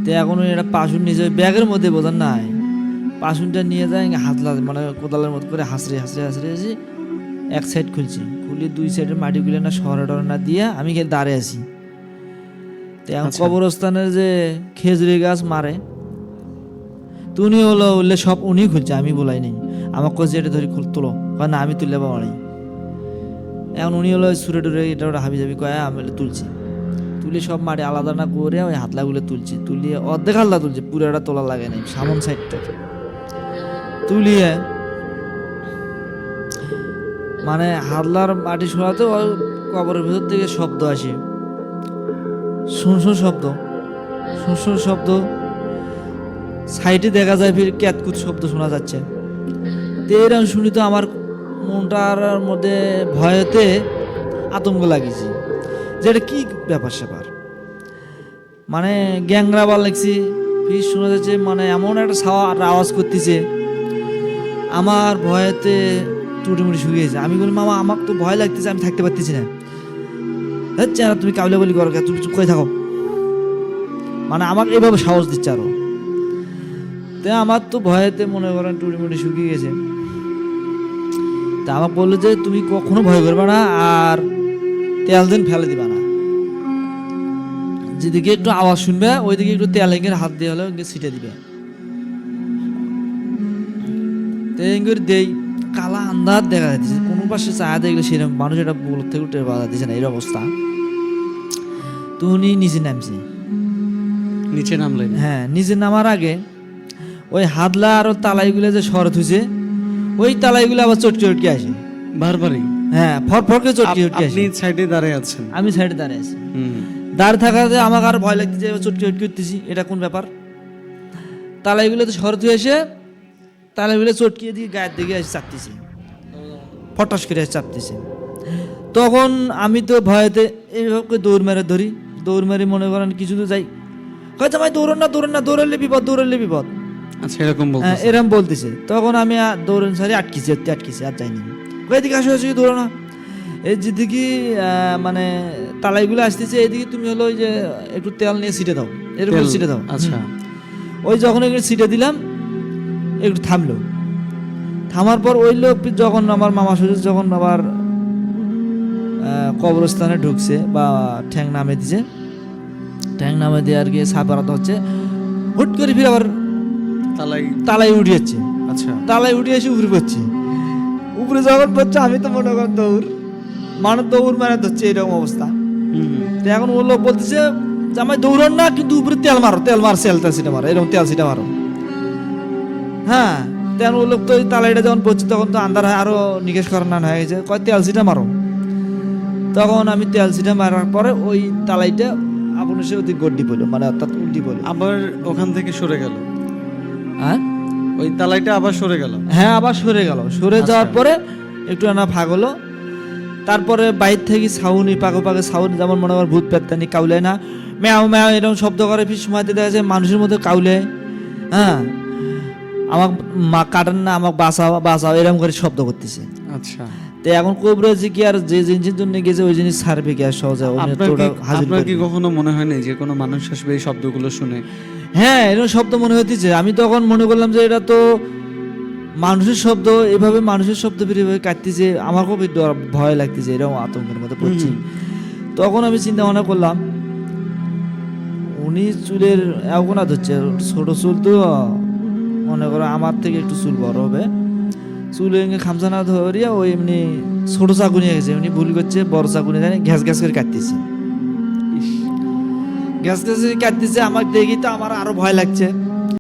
তো এখন এটা পাশুন নিজে ব্যাগের মধ্যে বোঝান নাই, পাশুনটা নিয়ে যায় হাতলা মানে কোদালের মতো করে হাসড়ে হাসড়ে হাসড়ে আসি, এক সাইড খুলছি, খুলে দুই সাইডের মাটিগুলো না শহরে টরে না দিয়ে আমি দাঁড়িয়ে আছি। তো এখন কবরস্থানের যে খেজুরি গাছ মারে, তো উনি হলো উঠলে সব উনি খুলছে, আমি বলাই নেই। আমার কাছে এটা ধরে তুলো, কয় না আমি তুললে পাবো নাই। এখন উনি হলো সুরে টুরে এটা ওটা হাবি যাবি কয়, আমি তুলছি, তুলে সব মাটি আলাদা না করে ওই হাতলাগুলো তুলছি, তুলিয়ে অর্ধেক হাতলা তুলছি, পুরোটা তোলা লাগে নাই, সামন সাইডটা তুলিয়ে মানে হাতলার মাটি সরাতে ওই কবরের ভেতর থেকে শব্দ আসে, শুনশুন শব্দ, শুনশুন শব্দ। সাইডে দেখা যায় ফির ক্যাতকুত শব্দ শোনা যাচ্ছে। তো এরকম শুনি তো আমার মনটার মধ্যে ভয়েতে আতঙ্ক লাগিয়েছি যে এটা কি ব্যাপার স্যাপার, মানে গ্যাংরা বার লাগছি। ফির শোনা যাচ্ছে মানে এমন একটা আওয়াজ করতেছে, আমার ভয়েতে টুটিমুটি শুকিয়েছে। আমি বলি মামা আমার তো ভয় লাগতেছে, আমি থাকতে পারতেছি না। হচ্ছে না তুমি কাবলে বলি করো, তুমি চুপ করে থাকো, মানে আমাকে এইভাবে সাহস দিচ্ছে আরো। তো আমার তো ভয়েতে মনে করেন টুটিমুটি শুকিয়ে গেছে। তা আমাকে বললো যে তুমি কখনো ভয় করবে না, আর তেল দিন ফেলে দিবা না, যেদিকে একটু আওয়াজ শুনবে ওইদিকে একটু তেল এঁকে হাত দিয়ে হলে ছিটে দিবে। দেই কালা আন্দাজ দেখা যাচ্ছে, কোনো পাশে চায়া দেখলে সেরকম মানুষ এটা বল থেকে উঠে পাওয়া যাচ্ছে না, এর অবস্থা। তো উনি নিচে নামছে, নিচে নামলেন? হ্যাঁ, নিচে নামার আগে ওই হাতলা আর তালাইগুলো যে শরৎ হয়েছে, ওই তালাইগুলো আবার চটকে চটকে আসে বারবারই। হ্যাঁ, ফরফরকে চটকে চটকে আসে। আপনি সাইডে দাঁড়িয়ে আছেন? আমি সাইডে দাঁড়িয়ে আছি। দাঁড়িয়ে থাকাতে আমাকে আর ভয় লাগতেছে, চটকে চটকে উঠতেছি, এটা কোন ব্যাপার। তালাইগুলো তো শরৎ হয়ে এসে তালাইগুলো চটকিয়ে দিয়ে গায়ের দিকে এসে চাপতেছে, ফটাস করে এসে চাপতেছে। তখন আমি তো ভয়েতে এইভাবে দৌড় মেরে ধরি, দৌড় মেরে মনে করেন কিছু তো যাই, হয়তো ভাই দৌড়ন না দৌড়ন না, দৌড়ালে বিপদ, দৌড়ালে বিপদ। আচ্ছা, এরকম বলতেছে? এরকম বলতেছে। তখন আমি দৌড়ন সারি আটকেছি আর যাইনি, এদিকে আসো আসো, দৌড়ো না। এই যেদিকে মানে তালাইগুলো আসতেছে এইদিকে, তুমি হলো ওই যে একটু তেল নিয়ে ছিটে দাও, এরকম ছিটে দাও। আচ্ছা, ওই যখন একটু ছিটে দিলাম, একটু থামলো। থামার পর ওই লোক যখন আমার মামা শ্বশুর যখন আবার কবরস্থানে ঢুকছে বা ঠ্যাং নামে দিছে, ঠ্যাং নামে দিয়ে আর কি সাপারাতে হচ্ছে, হুট করে ফিরে আবার তালাই উঠে যাচ্ছে। আচ্ছা, তালাই উঠে এসে উপরে পড়ছে। উপরে যখন পড়ছে আমি তো মনে করেন দৌড়, মানে দৌড় মানে ধরছে, এরকম অবস্থা। তো এখন ও লোক বলতেছে জামাই দৌড়ান না, কিন্তু উপরে তেল মারো, তেল মার, তেল সিটা মারো, এরকম তেল সিটা মারো। হ্যাঁ, তেল ও লোক তো ওই তালাইটা যখন পড়ছে তখন তো আন্ধার হয়, আরো নিকেশ করার না হয়ে গেছে, কয় তেল সিটা মারো। তখন আমি তেল সিটা মারার পরে ওই তালাইটা আপন সে ওদিক গড্ডি পড়লো, মানে অর্থাৎ উল্টি পড়লো, আবার ওখান থেকে সরে গেল। হ্যাঁ, ওই তালাইটা আবার সরে গেল? হ্যাঁ, আবার সরে গেল। সরে যাওয়ার পরে একটু আনা ভাগ হলো। তারপরে বাইর থেকে সাউনি পাকে পাকে সাউনি, যেমন মনে কর ভূত পেত্তানি কাউলে না, ম্যাও ম্যাও এরকম শব্দ করে। ফির সময়তে দেখা যায় মানুষের মধ্যে কাউলে, হ্যাঁ, আমাক মা কাটেন না, আমাকে বাঁচাও বাঁচাও এরকম করে শব্দ করতেছে। আচ্ছা, তো এখন কবরেছে কি আর যে জিনিসের জন্য গেছে ওই জিনিস ছাড়বে কি আর সহজে? আপনার কি কখনো মনে হয় না যে কোনো মানুষ আসবে এই শব্দগুলো শুনে? হ্যাঁ, এরকম শব্দ মনে হতেছে। আমি তখন মনে করলাম যে এটা তো মানুষের শব্দ, এভাবে মানুষের শব্দ বেরিয়ে কাটতেছে, আমার খুব ভয় লাগতেছে, এরকম আতঙ্কের মধ্যে পড়ছি। তখন আমি চিন্তা ভাবনা করলাম, উনি চুলের এগোনা ধরছে, ছোট চুল তো মনে করো আমার থেকে একটু চুল বড় হবে, চুল খামচা না ধরিয়া ওই এমনি ছোট চাকু নিয়ে গেছে, এমনি ভুল করছে, বড় চাকু নিয়ে ঘ্যাস ঘ্যাস করে কাটতেছে, ঘ্যাস ঘ্যাস করে কাটতেছে। আমার দেখি তো আমার আরো ভয় লাগছে।